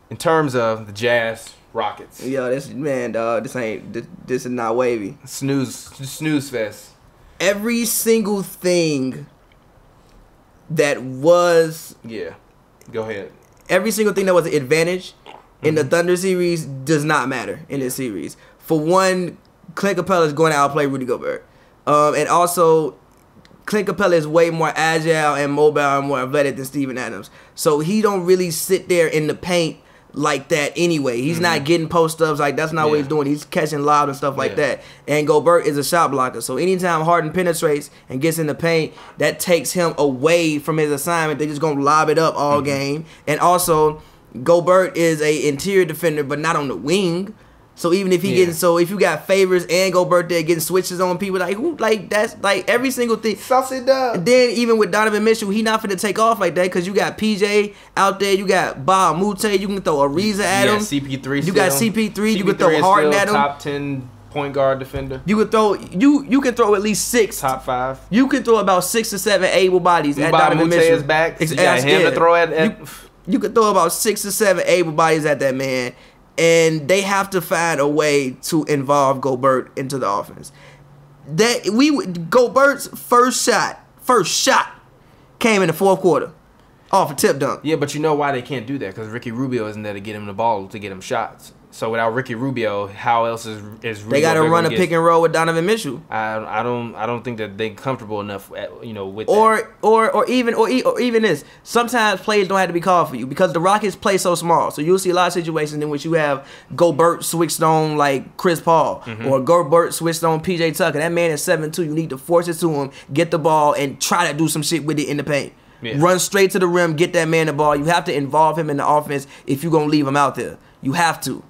in terms of the Jazz Rockets. Yo, this man, dog, this is not wavy. Snooze fest. Every single thing that was Go ahead. Every single thing that was an advantage in the Thunder series does not matter in this series. For one, Clint Capella is going to outplay Rudy Gobert. And also, Clint Capella is way more agile and mobile and more athletic than Steven Adams. So he don't really sit there in the paint like that anyway. He's not getting post-ups. Like, that's not what he's doing. He's catching lob and stuff like that. And Gobert is a shot blocker. So anytime Harden penetrates and gets in the paint, that takes him away from his assignment. They're just going to lob it up all game. And also, Gobert is a interior defender, but not on the wing. So even if he if you got Favors and Gobert there getting switches on people, like who, like that's like every single thing. And then even with Donovan Mitchell, he not finna take off like that because you got PJ out there, you got Bob Mute, you can throw Ariza at him. CP3. You got CP3, you can throw Harden at him. Top 10 point guard defender. You can throw you can throw at least 6. Top 5. You can throw about 6 or 7 able bodies at Donovan Mitchell. Is back. So you got him to throw at. You can throw about 6 or 7 able bodies at that man. And they have to find a way to involve Gobert into the offense. Gobert's first shot came in the fourth quarter off a tip dunk. Yeah, but you know why they can't do that? Because Ricky Rubio isn't there to get him the ball to get him shots. So without Ricky Rubio, how else is Rubio they got to run a pick and roll with Donovan Mitchell? I don't think that they're comfortable enough with that. Or even this. Sometimes plays don't have to be called for you because the Rockets play so small. So you'll see a lot of situations in which you have Gobert switched on like Chris Paul or Gobert switched on PJ Tucker. That man is 7'2". You need to force it to him, get the ball, and try to do some shit with it in the paint. Yeah. Run straight to the rim, get that man the ball. You have to involve him in the offense if you're gonna leave him out there. You have to.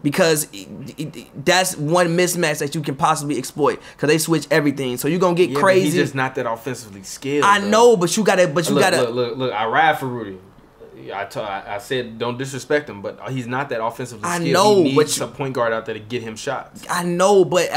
Because that's one mismatch that you can possibly exploit. Because they switch everything, so you're gonna get crazy. He's just not that offensively skilled. I know, but you gotta. Look. I ride for Rudy. I said don't disrespect him, but he's not that offensively skilled. I know, he needs a point guard out there to get him shots. I know, but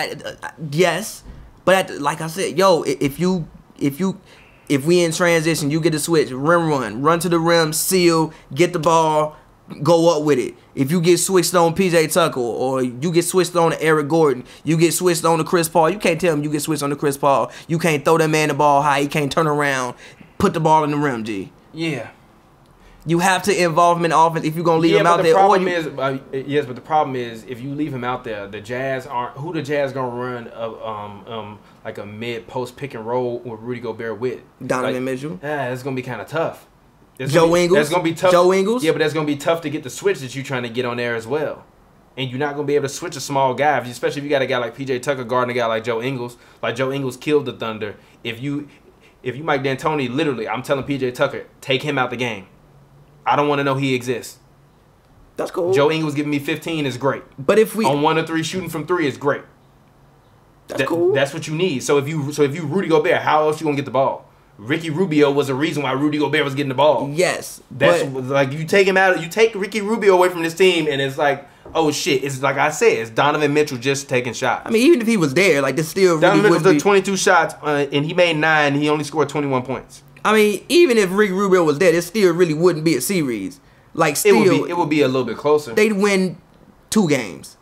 yes, but like I said, yo, if we in transition, you get the switch, run to the rim, seal, get the ball. Go up with it. If you get switched on PJ Tucker or you get switched on to Eric Gordon, you get switched on to Chris Paul, you can't tell him you get switched on to Chris Paul. You can't throw that man the ball high. He can't turn around, put the ball in the rim, G. Yeah. You have to involve him in offense if you're going to leave him out there. Yes, but the problem is if you leave him out there, the Jazz aren't. Who the Jazz going to run like a mid-post pick and roll with Rudy Gobert with? Donovan Mitchell. Yeah, it's going to be kind of tough. Joe Ingles. That's gonna be tough. Joe Ingles. Yeah, but that's gonna be tough to get the switch that you're trying to get on there as well. And you're not gonna be able to switch a small guy, especially if you got a guy like PJ Tucker guarding a guy like Joe Ingles. Like Joe Ingles killed the Thunder. If you Mike D'Antoni, literally, I'm telling PJ Tucker, take him out the game. I don't want to know he exists. That's cool. Joe Ingles giving me 15 is great. But if we on 1 or 3 shooting from 3 is great. That's cool. That's what you need. So if you Rudy Gobert, how else you gonna get the ball? Ricky Rubio was the reason why Rudy Gobert was getting the ball. Yes. That's like you take him out, you take Ricky Rubio away from this team, and it's like, oh shit. It's like I said, it's Donovan Mitchell just taking shots. I mean, even if he was there, like this still Donovan Mitchell took 22 shots, and he made 9. He only scored 21 points. I mean, even if Ricky Rubio was there, it still really wouldn't be a series. Like still, it would be a little bit closer. They'd win 2 games.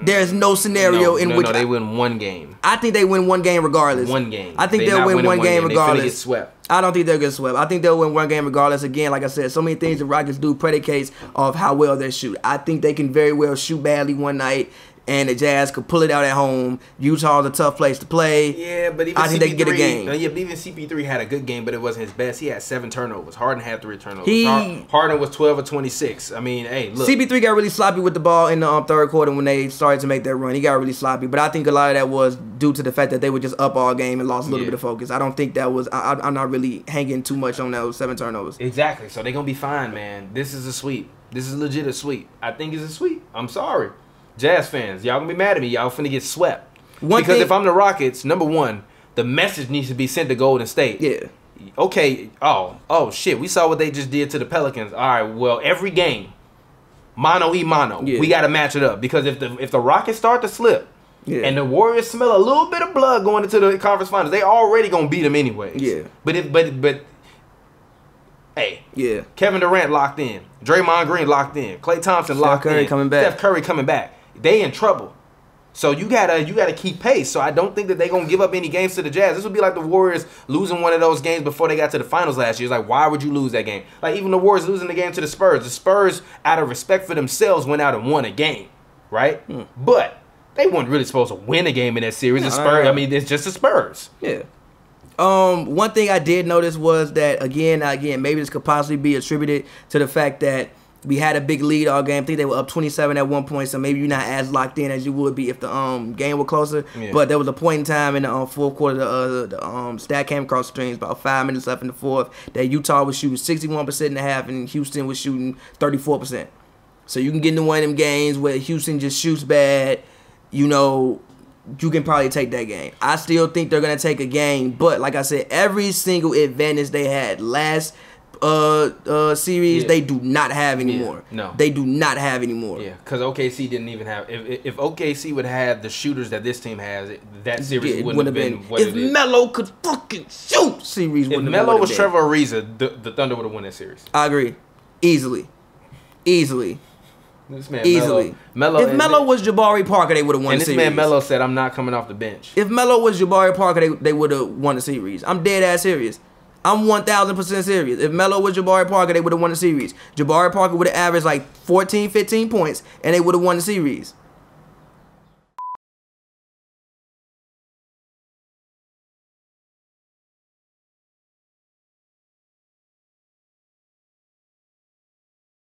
There's no scenario in which they win 1 game. I think they win 1 game regardless. 1 game. I think they'll win 1 game regardless. They get swept. I don't think they'll get swept. I think they'll win 1 game regardless. Again, like I said, so many things the Rockets do predicates of how well they shoot. I think they can very well shoot badly one night, and the Jazz could pull it out at home. Utah's a tough place to play. Yeah, but even I think they can get a game. Yeah, but even CP3 had a good game, but it wasn't his best. He had 7 turnovers. Harden had 3 turnovers. Harden was 12 or 26. I mean, hey, look. CP3 got really sloppy with the ball in the third quarter when they started to make that run. He got really sloppy, but I think a lot of that was due to the fact that they were just up all game and lost a little bit of focus. I don't think that was. I'm not really hanging too much on those 7 turnovers. Exactly. So they're gonna be fine, man. This is a sweep. This is legit a sweep. I think it's a sweep. I'm sorry. Jazz fans, y'all gonna be mad at me. Y'all finna get swept. Because if I'm the Rockets, number one, the message needs to be sent to Golden State. Yeah. Okay. Oh shit. We saw what they just did to the Pelicans. All right. Well, every game, mano y mano. Yeah. We gotta match it up because if the Rockets start to slip, and the Warriors smell a little bit of blood going into the conference finals, they already gonna beat them anyways. Yeah. But Hey, Yeah. Kevin Durant locked in. Draymond Green locked in. Klay Thompson locked in. Steph Curry coming back. Steph Curry coming back. They in trouble. So you gotta keep pace. So I don't think that they're gonna give up any games to the Jazz. This would be like the Warriors losing one of those games before they got to the finals last year. It's like, why would you lose that game? Like even the Warriors losing the game to the Spurs. The Spurs, out of respect for themselves, went out and won a game, right? But they weren't really supposed to win a game in that series. The Spurs, I mean, it's just the Spurs. Yeah. One thing I did notice was that again, maybe this could possibly be attributed to the fact that we had a big lead all game. I think they were up 27 at one point, so maybe you're not as locked in as you would be if the game were closer. Yeah. But there was a point in time in the fourth quarter, the stat came across the streams about 5 minutes left in the fourth, that Utah was shooting 61% in the half and Houston was shooting 34%. So you can get into one of them games where Houston just shoots bad, you know, you can probably take that game. I still think they're going to take a game, but like I said, every single advantage they had last series, they do not have anymore. Yeah, no, they do not have anymore. Yeah, because OKC didn't even have. If OKC would have the shooters that this team has, that series wouldn't have been what if Melo could fucking shoot. Series if Melo was Trevor Ariza, the Thunder would have won that series. I agree, easily. This man easily. Melo. If Melo was Jabari Parker, they would have won the series. And this man Melo said, "I'm not coming off the bench." If Melo was Jabari Parker, they would have won the series. I'm dead ass serious. I'm 1,000% serious. If Melo was Jabari Parker, they would have won the series. Jabari Parker would have averaged like 14, 15 points, and they would have won the series.